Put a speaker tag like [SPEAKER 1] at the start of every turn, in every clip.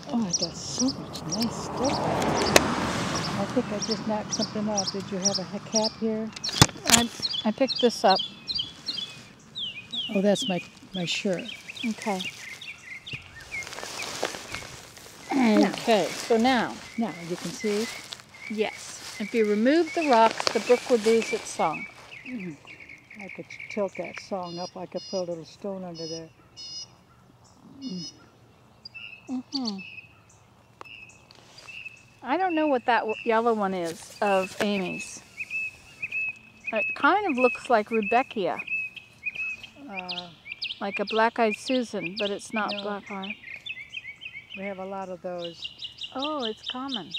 [SPEAKER 1] Oh, I got so much nice stuff. I think I just knocked something off. Did you have a cap here?
[SPEAKER 2] I picked this up.
[SPEAKER 1] Oh, that's my shirt.
[SPEAKER 2] Okay. Okay, so now
[SPEAKER 1] you can see.
[SPEAKER 2] Yes. If you remove the rocks, the brook would lose its song.
[SPEAKER 1] I could tilt that song up. I could put a little stone under there.
[SPEAKER 2] I don't know what that yellow one is of Amy's. It kind of looks like Rudbeckia, like a black-eyed Susan, but it's not
[SPEAKER 1] No.
[SPEAKER 2] black-eyed.
[SPEAKER 1] We have a lot of those.
[SPEAKER 2] Oh, it's common.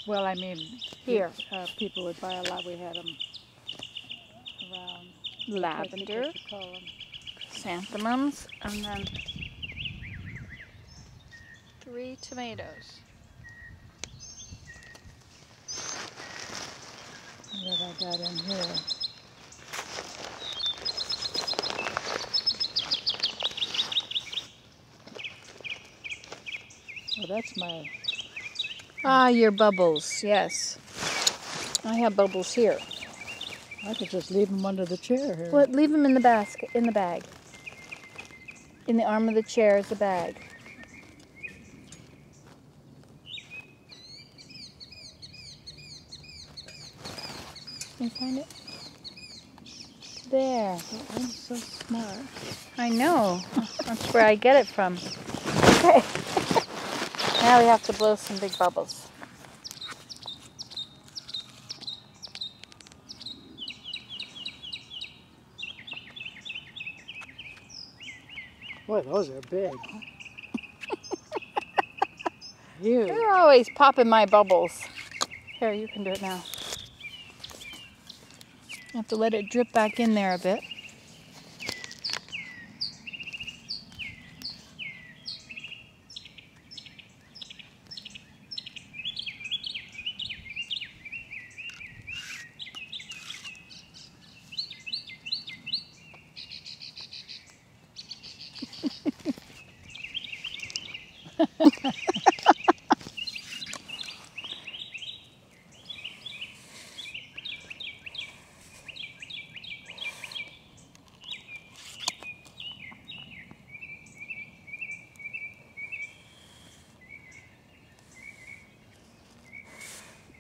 [SPEAKER 1] Well, I mean,
[SPEAKER 2] Here.
[SPEAKER 1] People would buy a lot. We had them around.
[SPEAKER 2] Lavender,
[SPEAKER 1] What you call them.
[SPEAKER 2] chrysanthemums, and then 3 tomatoes.
[SPEAKER 1] What I got in here. Well, that's my...
[SPEAKER 2] Ah, your bubbles, yes. I have bubbles here.
[SPEAKER 1] I could just leave them under the chair here.
[SPEAKER 2] Well, leave them in the basket, in the bag. In the arm of the chair is a bag. Can you find it? There.
[SPEAKER 1] Oh, I'm so smart.
[SPEAKER 2] I know. That's where I get it from. Okay. Now we have to blow some big bubbles.
[SPEAKER 1] Boy, those are big. Huge.
[SPEAKER 2] You're always popping my bubbles. Here, you can do it now. You have to let it drip back in there a bit.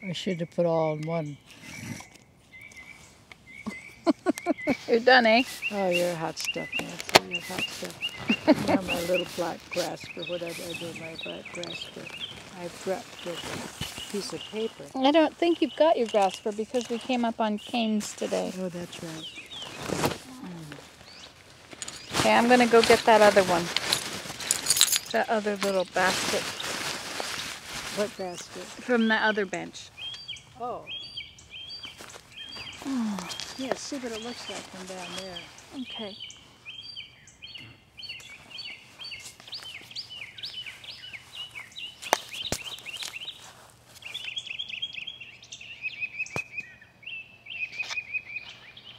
[SPEAKER 1] I should have put all in one.
[SPEAKER 2] You're done, eh?
[SPEAKER 1] Oh, you're hot stuff, Nancy. You're hot stuff. You're my little black grasper. Whatever I do with my black grasper. I dropped a piece of paper.
[SPEAKER 2] I don't think you've got your grasper because we came up on canes today.
[SPEAKER 1] Oh, that's right.
[SPEAKER 2] Okay, I'm going to go get that other one. That other little basket.
[SPEAKER 1] What basket?
[SPEAKER 2] From the other bench.
[SPEAKER 1] Oh. Yeah, see what it looks like from down there.
[SPEAKER 2] Okay.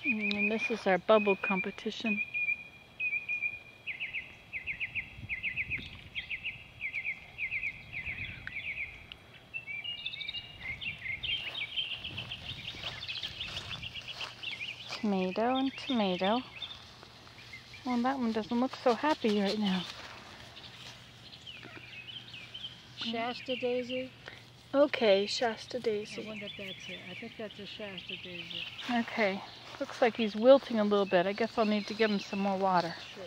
[SPEAKER 2] And this is our bubble competition. Tomato and tomato. Well, that one doesn't look so happy right now.
[SPEAKER 1] Shasta daisy?
[SPEAKER 2] Okay, Shasta daisy.
[SPEAKER 1] I wonder if that's it. I think that's a Shasta daisy.
[SPEAKER 2] Okay. Looks like he's wilting a little bit. I guess I'll need to give him some more water.
[SPEAKER 1] Sure.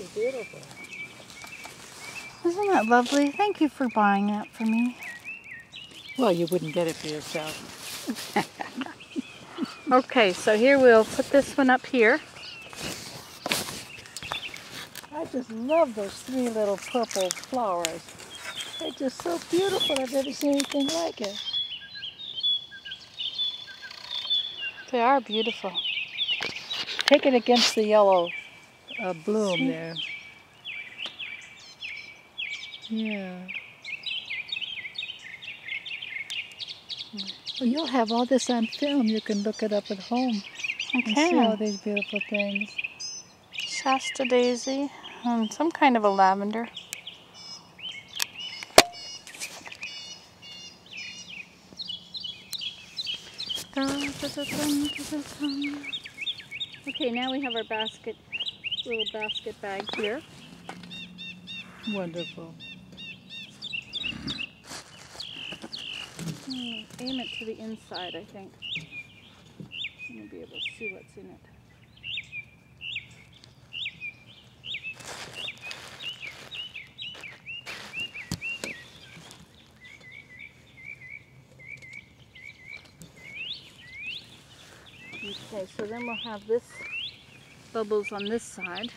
[SPEAKER 1] is beautiful.
[SPEAKER 2] Isn't that lovely? Thank you for buying that for me.
[SPEAKER 1] Well, you wouldn't get it for yourself.
[SPEAKER 2] Okay, so here we'll put this one up here.
[SPEAKER 1] I just love those three little purple flowers. They're just so beautiful. I've never seen anything like it.
[SPEAKER 2] They are beautiful.
[SPEAKER 1] Take it against the yellow bloom
[SPEAKER 2] See?
[SPEAKER 1] there. Yeah. Well, you'll have all this on film. You can look it up at home and see all
[SPEAKER 2] Okay.
[SPEAKER 1] these beautiful things.
[SPEAKER 2] Shasta daisy and some kind of a lavender. Okay, now we have our basket, little basket bag here.
[SPEAKER 1] Wonderful.
[SPEAKER 2] Aim it to the inside, I think. I'm going to be able to see what's in it. Okay, so then we'll have this bubbles on this side.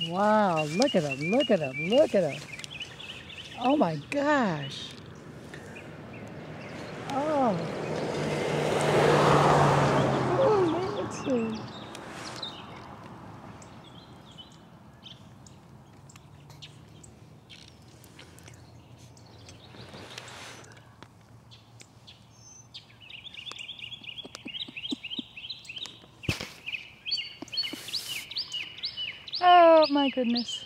[SPEAKER 1] Wow, look at them, look at them, look at them. Oh my gosh. Oh. Oh, Nancy.
[SPEAKER 2] Oh my goodness.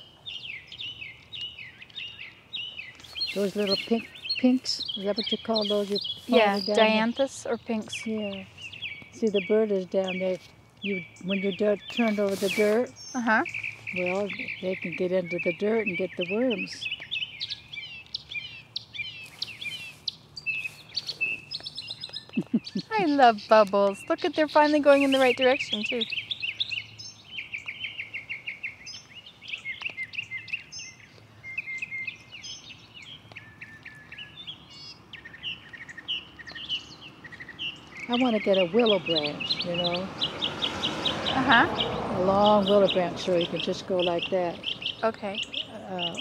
[SPEAKER 1] Those little pinks, is that what you call those?
[SPEAKER 2] Yeah,
[SPEAKER 1] down there?
[SPEAKER 2] dianthus or pinks.
[SPEAKER 1] Yeah. See, the bird is down there. When you turned over the dirt,
[SPEAKER 2] Uh-huh.
[SPEAKER 1] well, they can get into the dirt and get the worms.
[SPEAKER 2] I love bubbles. Look at, they're finally going in the right direction too.
[SPEAKER 1] I want to get a willow branch, you know,
[SPEAKER 2] Uh-huh.
[SPEAKER 1] a long willow branch so you can just go like that
[SPEAKER 2] Okay.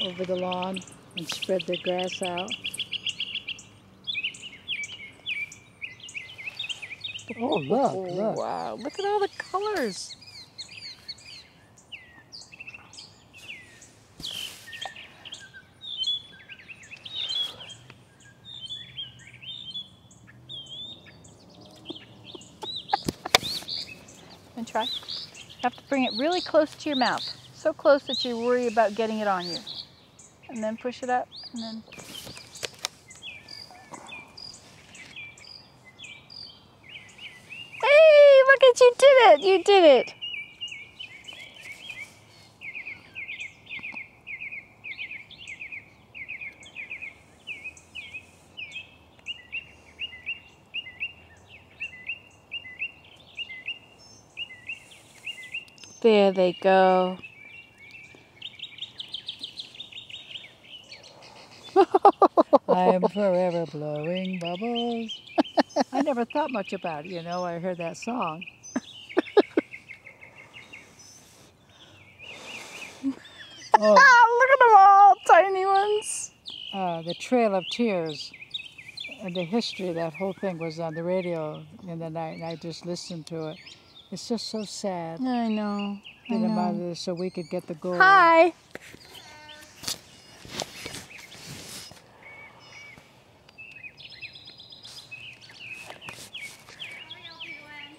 [SPEAKER 1] over the lawn and spread the grass out. Oh, look, look.
[SPEAKER 2] Wow, look at all the colors. And try. You have to bring it really close to your mouth. So close that you worry about getting it on you. And then push it up, and then... Hey, look at, you did it! You did it! There they go.
[SPEAKER 1] I am forever blowing bubbles. I never thought much about it, you know. I heard that song. Oh,
[SPEAKER 2] Look at them all, tiny ones.
[SPEAKER 1] the Trail of Tears. And the history of that whole thing was on the radio in the night, and I just listened to it. It's just so sad.
[SPEAKER 2] I know.
[SPEAKER 1] Get them out of there so we could get the gold.
[SPEAKER 2] Hi.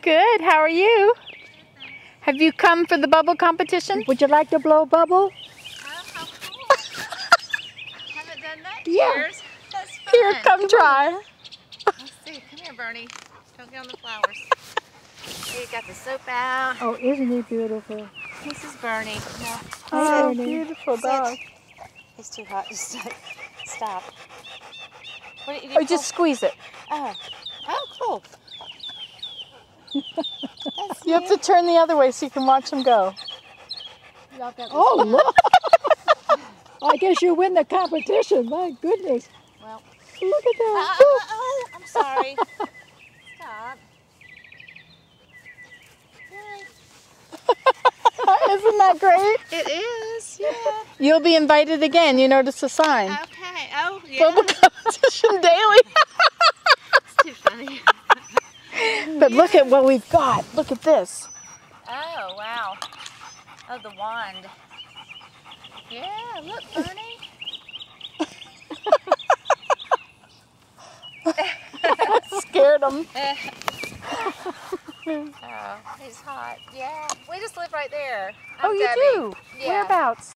[SPEAKER 2] Good. How are you? Have Have you come for the bubble competition?
[SPEAKER 1] Would you like to blow a bubble?
[SPEAKER 3] Oh, how cool. Haven't done that in
[SPEAKER 1] Yeah.
[SPEAKER 3] years. That's fun.
[SPEAKER 2] Here, come try.
[SPEAKER 3] Let's see. Come here, Bernie. Don't get on the flowers. There, you got the soap out.
[SPEAKER 1] Oh, isn't he beautiful?
[SPEAKER 3] This is Bernie. No,
[SPEAKER 2] Oh,
[SPEAKER 1] Bernie.
[SPEAKER 2] beautiful
[SPEAKER 3] Sit.
[SPEAKER 2] dog.
[SPEAKER 3] it's too hot. Just stop. What did you
[SPEAKER 2] Oh, just squeeze it.
[SPEAKER 3] Oh, cool. That's
[SPEAKER 2] You have to turn the other way so you can watch them go.
[SPEAKER 3] Y'all got this
[SPEAKER 1] Oh,
[SPEAKER 3] one.
[SPEAKER 1] look! I guess you win the competition. My goodness.
[SPEAKER 3] Well,
[SPEAKER 1] Look at that.
[SPEAKER 3] I'm sorry. Stop. Yay.
[SPEAKER 2] Isn't that great?
[SPEAKER 3] It is, yeah.
[SPEAKER 2] You'll be invited again. You notice a sign.
[SPEAKER 3] Okay. Oh, yeah.
[SPEAKER 2] Bubble competition daily.
[SPEAKER 3] It's too funny.
[SPEAKER 2] But look at what we've got. Look at this.
[SPEAKER 3] Oh, wow. Oh, the wand. Yeah, look, Bernie.
[SPEAKER 2] Scared them.
[SPEAKER 3] Oh, he's hot. Yeah. We just live right there.
[SPEAKER 2] Oh,
[SPEAKER 3] I'm
[SPEAKER 2] you
[SPEAKER 3] Debbie.
[SPEAKER 2] do?
[SPEAKER 3] Yeah.
[SPEAKER 2] Whereabouts?